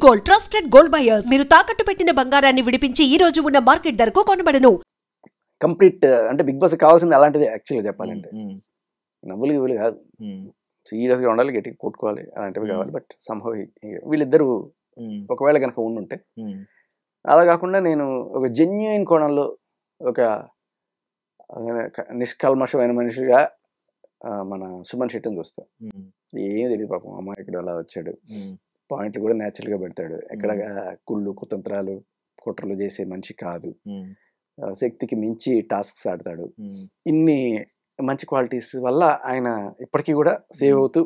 Gold trusted gold buyers. మీరు తాకట్టు పెట్టిన బంగారాన్ని విడిపించి ఈ రోజు ఉన్న మార్కెట్ ధరకు కొనబడను. కంప్లీట్ అంటే బిగ్ బాస్ కావాల్సింది అలాంటిది యాక్చువల్గా చెప్పాలంటే. నవ్వులు గివ్వులు కాదు, సీరియస్గా ఉండాలి, గట్టిగా కొట్టుకోవాలి, అలాంటివి కావాలి. బట్ సంభవ్ వీళ్ళిద్దరూ ఒకవేళ కనుక ఉండుంటే అలా కాకుండా నేను ఒక జెన్యున్ కోణంలో ఒక నిష్కల్మషమైన మనిషిగా మన సుమన్ శెట్టిని చూస్తా. ఏం తెలియదు పాపం, అమ్మాయికుడు అలా వచ్చాడు, పాయింట్లు కూడా న్యాచురల్గా పెడతాడు, ఎక్కడ కుళ్ళు కుతంత్రాలు కుట్రలు చేసే మనిషి కాదు, శక్తికి మించి టాస్క్స్ ఆడతాడు. ఇన్ని మంచి క్వాలిటీస్ వల్ల ఆయన ఇప్పటికీ కూడా సేవ్ అవుతూ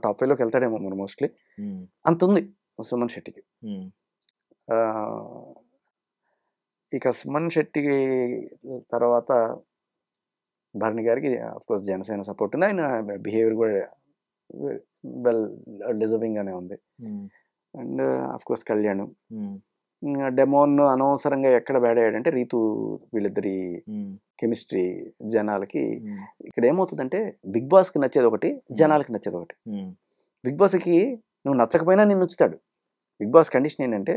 టాప్ 5లోకి వెళ్తాడేమో మన మోస్ట్లీ. అంత ఉంది సుమన్ శెట్టికి. ఇక సుమన్ శెట్టి తర్వాత భరణి గారికి అఫ్కోర్స్ జనసేన సపోర్ట్ ఉంది, ఆయన బిహేవియర్ కూడా వెల్ డిజర్వింగ్ గానే ఉంది. అండ్ అఫ్కోర్స్ కళ్యాణ్, డెమోన్ అనవసరంగా ఎక్కడ బ్యాడయ్యాడంటే రీతు, వీళ్ళిద్దరి కెమిస్ట్రీ జనాలకి. ఇక్కడ ఏమవుతుందంటే బిగ్ బాస్కి నచ్చేది ఒకటి, జనాలకి నచ్చేది ఒకటి. బిగ్ బాస్కి నువ్వు నచ్చకపోయినా నిన్ను ఉంచుతాడు. బిగ్ బాస్ కండిషన్ ఏంటంటే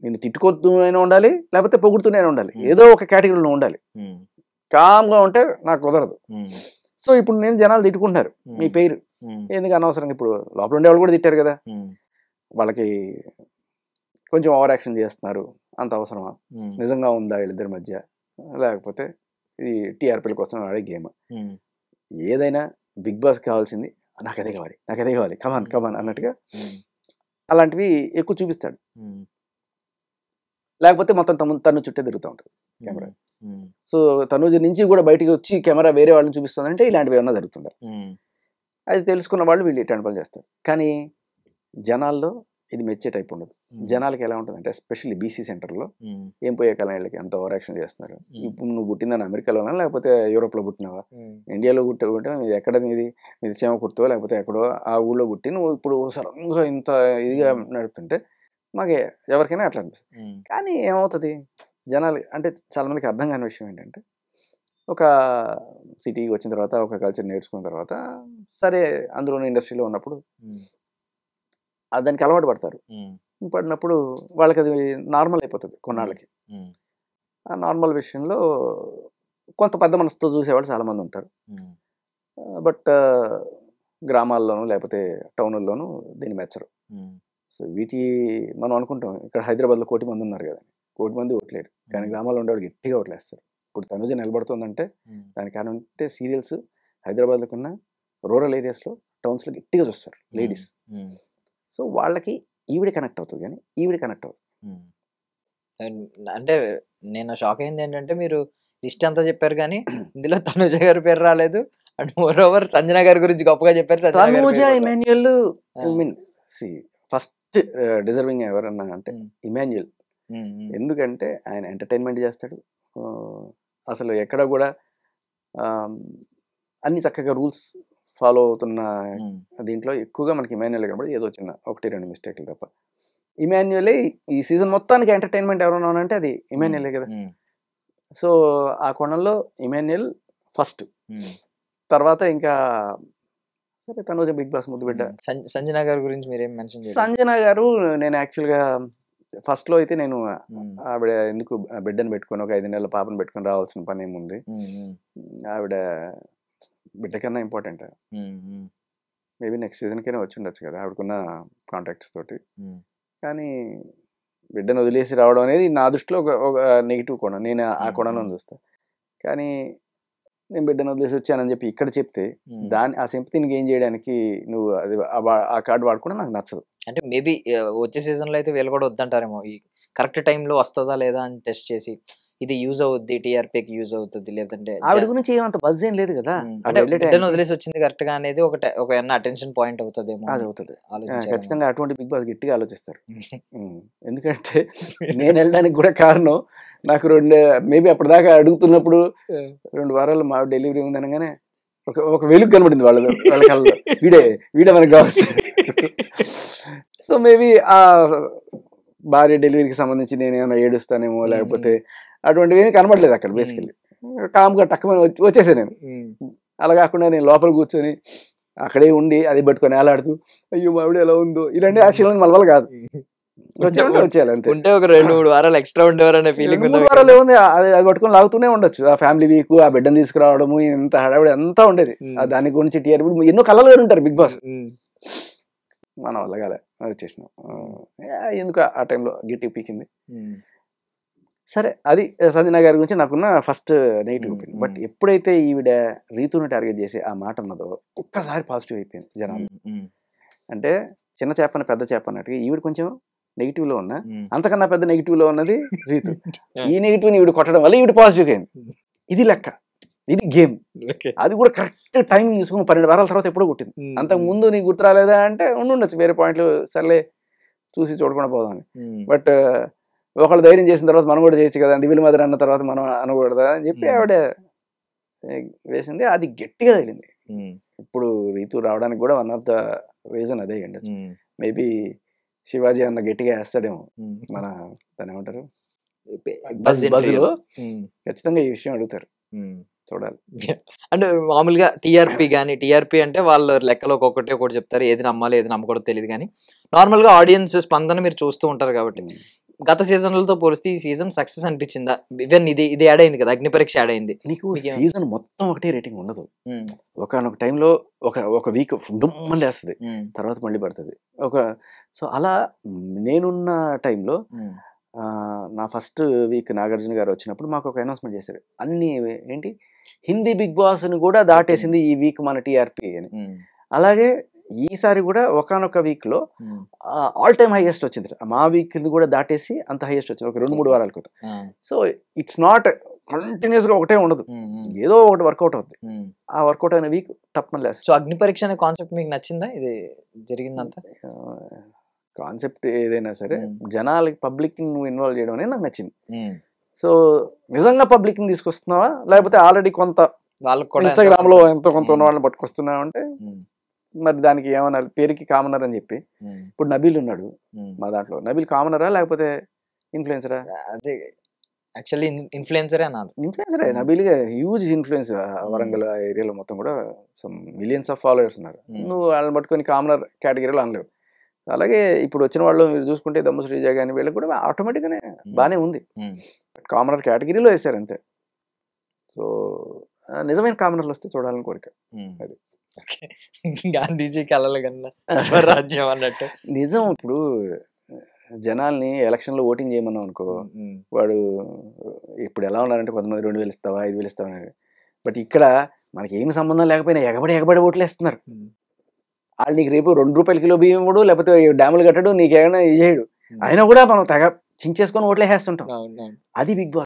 నేను తిట్టుకొస్తూనే ఉండాలి, లేకపోతే పొగుడుతూనే ఉండాలి, ఏదో ఒక కేటగిరీలో ఉండాలి. కామ్గా ఉంటే నాకు కుదరదు. సో ఇప్పుడు నేను జనాలు తిట్టుకుంటున్నారు మీ పేరు ఎందుకు అనవసరంగా. ఇప్పుడు లోపల ఉండేవాళ్ళు కూడా తిట్టారు కదా, వాళ్ళకి కొంచెం ఓవర్ యాక్షన్ చేస్తున్నారు, అంత అవసరమా? నిజంగా ఉందా వీళ్ళిద్దరి మధ్య, లేకపోతే ఈ టీఆర్పీల కోసం ఆడే గేమ్? ఏదైనా బిగ్ బాస్ కావాల్సింది నాకు అదే కావాలి, నాకు అదే కావాలి, కమాన్ కమాన్ అన్నట్టుగా అలాంటివి ఎక్కువ చూపిస్తాడు. లేకపోతే మొత్తం తను చుట్టే తిరుగుతూ ఉంటుంది కెమెరా. సో తనూజ నుంచి కూడా బయటికి వచ్చి కెమెరా వేరే వాళ్ళని చూపిస్తుందంటే ఇలాంటివి ఏమన్నా జరుగుతుంటారు. అది తెలుసుకున్న వాళ్ళు వీళ్ళు ఇట్లాంటి పనులు చేస్తారు. కానీ జనాల్లో ఇది మెచ్చే టైప్ ఉండదు. జనాలకి ఎలా ఉంటుంది అంటే ఎస్పెషల్లీ బీసీ సెంటర్లో ఏం పోయే కాలం వీళ్ళకి ఎంత ఓవర్ యాక్షన్ చేస్తున్నారు. ఇప్పుడు నువ్వు పుట్టిందని అమెరికాలోనా లేకపోతే యూరోప్లో పుట్టినావా, ఇండియాలో పుట్టే ఎక్కడ మీది చీమ కుర్తో లేకపోతే ఎక్కడో ఆ ఊళ్ళో పుట్టి నువ్వు ఇప్పుడు సడన్గా ఇంత ఇదిగా నడుపుతుంటే మాకే ఎవరికైనా అట్లా అనిపిస్తుంది. కానీ ఏమవుతుంది జనాలు అంటే చాలా మందికి అర్థం కాని విషయం ఏంటంటే, ఒక సిటీకి వచ్చిన తర్వాత ఒక కల్చర్ నేర్చుకున్న తర్వాత సరే అందులోని ఇండస్ట్రీలో ఉన్నప్పుడు దానికి అలవాటు పడతారు. పడినప్పుడు వాళ్ళకి అది నార్మల్ అయిపోతుంది కొన్నాళ్ళకి. ఆ నార్మల్ విషయంలో కొంత పెద్ద మనసుతో చూసేవాళ్ళు చాలామంది ఉంటారు. బట్ గ్రామాల్లోనూ లేకపోతే టౌన్లోనూ దీన్ని మెచ్చరు. సో వీటి మనం అనుకుంటాం ఇక్కడ హైదరాబాద్లో 1 కోటి మంది ఉన్నారు కదా, 1 కోటి మంది ఓట్లేరు, కానీ గ్రామాల్లో ఉండేవాళ్ళు గట్టిగా ఓట్లేస్తారు. ఇప్పుడు తనుజ నిలబడుతుందంటే దానికి కారణం అంటే సీరియల్స్ హైదరాబాద్లో కన్నా రూరల్ ఏరియాస్లో టౌన్స్లో గట్టిగా చూస్తారు లేడీస్. సో వాళ్ళకి ఈవిడ కనెక్ట్ అవుతుంది, కానీ ఈవిడ కనెక్ట్ అవుతుంది. అంటే నేను షాక్ అయింది ఏంటంటే మీరు లిస్ట్ అంతా చెప్పారు కానీ ఇందులో తనుజ గారి పేరు రాలేదు. అండ్ మోర్ ఓవర్ సంజన గారి గురించి గొప్పగా చెప్పారు. తనుజ ఇమాన్యుయల్ ఫస్ట్ డిజర్వింగ్ ఎవరన్నా అంటే ఇమాన్యుయల్. ఎందుకంటే ఆయన ఎంటర్టైన్మెంట్ చేస్తాడు, అసలు ఎక్కడ కూడా అన్ని చక్కగా రూల్స్ ఫాలో అవుతున్న దీంట్లో ఎక్కువగా మనకి ఇమాన్యుయల్ కనబడి ఏదో చిన్న 1-2 మిస్టేక్లు తప్ప. ఇమాన్యుయలే ఈ సీజన్ మొత్తానికి ఎంటర్టైన్మెంట్ ఎవరన్నా అంటే అది ఇమాన్యుయలే కదా. సో ఆ కోణంలో ఇమాన్యుయల్ ఫస్ట్, తర్వాత ఇంకా సరే తనుజ బిగ్ బాస్ ముద్దు బిడ్డ. సంజన గారి గురించి మీరేం మెన్షన్ చేయాలి? సంజన గారు నేను యాక్చువల్గా ఫస్ట్లో అయితే నేను ఆవిడ ఎందుకు బిడ్డను పెట్టుకొని ఒక 5 నెలల పాపను పెట్టుకొని రావాల్సిన పని ఏముంది, ఆవిడ బిడ్డ కన్నా ఇంపార్టెంట్, మేబీ నెక్స్ట్ సీజన్కైనా వచ్చి ఉండొచ్చు కదా ఆవిడకున్న కాంటాక్ట్స్ తోటి. కానీ బిడ్డను వదిలేసి రావడం అనేది నా దృష్టిలో ఒక నెగిటివ్ కోణం, నేను ఆ కోణంలో చూస్తాను. కానీ నేను బిడ్డను వదిలేసి వచ్చానని చెప్పి ఇక్కడ చెప్తే ఆ సింపతిని గెయిన్ చేయడానికి నువ్వు అది ఆ కార్డు వాడుకోవడం నాకు నచ్చదు. అంటే మేబీ వచ్చే సీజన్లో అయితే వీళ్ళు కూడా వద్దంటారేమో, ఈ కరెక్ట్ టైంలో వస్తుందా లేదా అని టెస్ట్ చేసి ఇది యూజ్ అవుద్ది, టీఆర్పీకి యూజ్ అవుతుంది, లేదంటే ఆవిడ గురించి ఏమంత బజ్ ఏం లేదు కదా, అంటే బిడ్డను వదిలేసి వచ్చింది కరెక్ట్ గా అనేది ఒక అటెన్షన్ పాయింట్ అవుతుందేమో. అది అవుతుంది ఖచ్చితంగా. అటువంటి బిగ్ బాస్ గట్టిగా ఆలోచిస్తారు. ఎందుకంటే నేను వెళ్ళడానికి కూడా కారణం నాకు మేబీ అప్పటిదాకా అడుగుతున్నప్పుడు 2 వారాలు మా డెలివరీ ఉంది అనగానే ఒక వెలుగు కనబడింది వాళ్ళ కళ్ళలో, వీడే మనకు కావచ్చు. సో మేబీ ఆ భార్య డెలివరీకి సంబంధించి నేను ఏమైనా ఏడుస్తానేమో లేకపోతే అటువంటివి ఏమీ కనబడలేదు అక్కడ. బేసికల్లీ కామ్గా టక్కుమని వచ్చేసాను నేను. అలా కాకుండా నేను లోపల కూర్చొని అక్కడే ఉండి అది పట్టుకొని వేలాడుతూ అయ్యో మావిడ ఎలా ఉందో ఇలాంటి యాక్షన్ మన వల్ల కాదు. వచ్చామంటే వచ్చేయాలి అంతే. ఉంటే ఒక 2-3 వారాలు ఎక్స్ట్రా ఉండేవారనే ఫీలింగ్ 2-3 వారాలు ఏముంది, అది పట్టుకొని లాగుతూనే ఉండొచ్చు. ఆ ఫ్యామిలీ వీక్, ఆ బిడ్డను తీసుకురావడము, ఇంత హడావిడి అంతా ఉండేది. దాని గురించి టీఆర్పీ ఎన్నో కళలు వేరు ఉంటారు బిగ్ బాస్. మన వల్ల కాలే వచ్చేసినాం. ఎందుకు ఆ టైంలో గట్టి పీకింది. సరే, అది సంజన గారి గురించి నాకున్న ఫస్ట్ నెగిటివ్ ఒపీనియన్. బట్ ఎప్పుడైతే ఈవిడ రీతుని టార్గెట్ చేసి ఆ మాట అన్నదో ఒక్కసారి పాజిటివ్ అయిపోయింది జనాలు. అంటే చిన్న చేపన పెద్ద చేప అన్నట్టుగా ఈవిడ కొంచెం నెగిటివ్ లో ఉన్నా, అంతకన్నా పెద్ద నెగిటివ్ లో ఉన్నది రీతు. ఈ నెగిటివ్ ని ఈవిడ కొట్టడం వల్ల ఈవిడ పాజిటివ్ అయింది. ఇది లెక్క, ఇది గేమ్. అది కూడా కరెక్ట్ టైమింగ్ చూసుకుని 12 వారాల తర్వాత ఎప్పుడో కొట్టింది. అంతకు ముందు నీకు గుర్తు రాలేదా అంటే ఉండొచ్చు వేరే పాయింట్లు, సర్లే చూసి చూడకుండా పోదామని. బట్ ఒకళ్ళు ధైర్యం చేసిన తర్వాత మనం కూడా చేయొచ్చు కదా, దివిల మదర్ అన్న తర్వాత మనం అనకూడదా అని చెప్పి ఆవిడ వేసింది. అది గట్టిగా తగిలింది. ఇప్పుడు రీతు రావడానికి కూడా వన్ ఆఫ్ ద రీజన్ అదే ఉండొచ్చు. మేబీ శివాజీ అన్న గట్టిగా వేస్తాడేమో. మన దాని ఏమంటారు, బజ్లో ఖచ్చితంగా ఈ విషయం అడుగుతారు, చూడాలి. అంటే మామూలుగా టీఆర్పీ అంటే వాళ్ళ లెక్కలో ఒకటి చెప్తారు, ఏది నమ్మాలి ఏది నమ్మకూడదు తెలియదు. కానీ నార్మల్ గా ఆడియన్స్ స్పందన మీరు చూస్తూ ఉంటారు కాబట్టి, గత సీజన్లతో పోలిస్తే ఈ సీజన్ సక్సెస్ అనిపించిందా? ఈవెన్ ఇది యాడ్ అయింది కదా, అగ్ని పరీక్ష యాడ్ అయింది. నీకు సీజన్ మొత్తం ఒకటే రేటింగ్ ఉండదు. ఒకనొక టైంలో ఒక వీక్ దుమ్మని లేస్తుంది, తర్వాత మళ్ళీ పడుతుంది. సో అలా నేనున్న టైంలో నా ఫస్ట్ వీక్ నాగార్జున గారు వచ్చినప్పుడు మాకు ఒక అనౌన్స్మెంట్ చేశారు, అన్ని ఏంటి హిందీ బిగ్ బాస్ ని కూడా దాటేసింది ఈ వీక్ మన టీఆర్పీ అని. అలాగే ఈసారి కూడా ఒకనొక వీక్ లో ఆల్ టైమ్ హైయెస్ట్ వచ్చింది. మా వీక్ కూడా దాటేసి అంత హైయెస్ట్ వచ్చింది ఒక 2-3 వారాల క్రితం. సో ఇట్స్ నాట్ కంటిన్యూస్ గా ఒకటే ఉండదు, ఏదో ఒకటి వర్కౌట్ అవుతుంది. ఆ వర్కౌట్ అయిన వీక్ తప్పని లేదు. సో అగ్ని పరీక్ష అనే కాన్సెప్ట్ మీకు నచ్చిందా? ఇది జరిగిందంతా కాన్సెప్ట్ ఏదైనా సరే జనాలకి పబ్లిక్ నువ్వు ఇన్వాల్వ్ చేయడం అనేది నాకు నచ్చింది. సో నిజంగా పబ్లిక్ ని తీసుకొస్తున్నావా, లేకపోతే ఆల్రెడీ కొంత ఇన్స్టాగ్రామ్ లో ఎంతో కొంత ఉన్న వాళ్ళని పట్టుకొస్తున్నావు అంటే మరి దానికి ఏమన్నారు, పేరుకి కామనర్ అని చెప్పి. ఇప్పుడు నబీల్ ఉన్నాడు మా దాంట్లో, నబీల్ కామనరా లేకపోతే ఇన్ఫ్లుయెన్సరా? అదే యాక్చువల్లీ ఇన్ఫ్లుయెన్సరే నబీల్ హ్యూజ్ ఇన్ఫ్లుయెన్స్ వరంగల్ ఏరియాలో మొత్తం కూడా మిలియన్స్ ఆఫ్ ఫాలోవర్స్ ఉన్నారు. నువ్వు వాళ్ళని పట్టుకొని కామనర్ కేటగిరీలో అనలేవు. అలాగే ఇప్పుడు వచ్చిన వాళ్ళు మీరు చూసుకుంటే దమ్ము శ్రీజ కానీ వీళ్ళకి కూడా ఆటోమేటిక్గానే బాగానే ఉంది, కామనర్ కేటగిరీలో వేసారు అంతే. సో నిజమైన కామనర్లు వస్తే చూడాలని కోరిక. అది గాంధీజీ కలలు కన్నా రాజ్యం అన్నట్టు నిజం. ఇప్పుడు జనాల్ని ఎలక్షన్ లో ఓటింగ్ చేయమన్నాం అనుకో, వాడు ఇప్పుడు ఎలా ఉన్నారంటే కొంతమంది 2,000 ఇస్తావా 5,000 ఇస్తావా అని. బట్ ఇక్కడ మనకి ఏమి సంబంధం లేకపోయినా ఎగబడి ఓట్లు వేస్తున్నారు. వాళ్ళు నీకు రేపు 2 రూపాయల కిలో బియ్యం ఇవ్వడు, లేకపోతే డ్యాములు కట్టడు, నీకేమైనా చేయడు, అయినా కూడా మనం తెగ చించేసుకొని ఓట్లే వేస్తుంటాం. అది బిగ్ బాస్.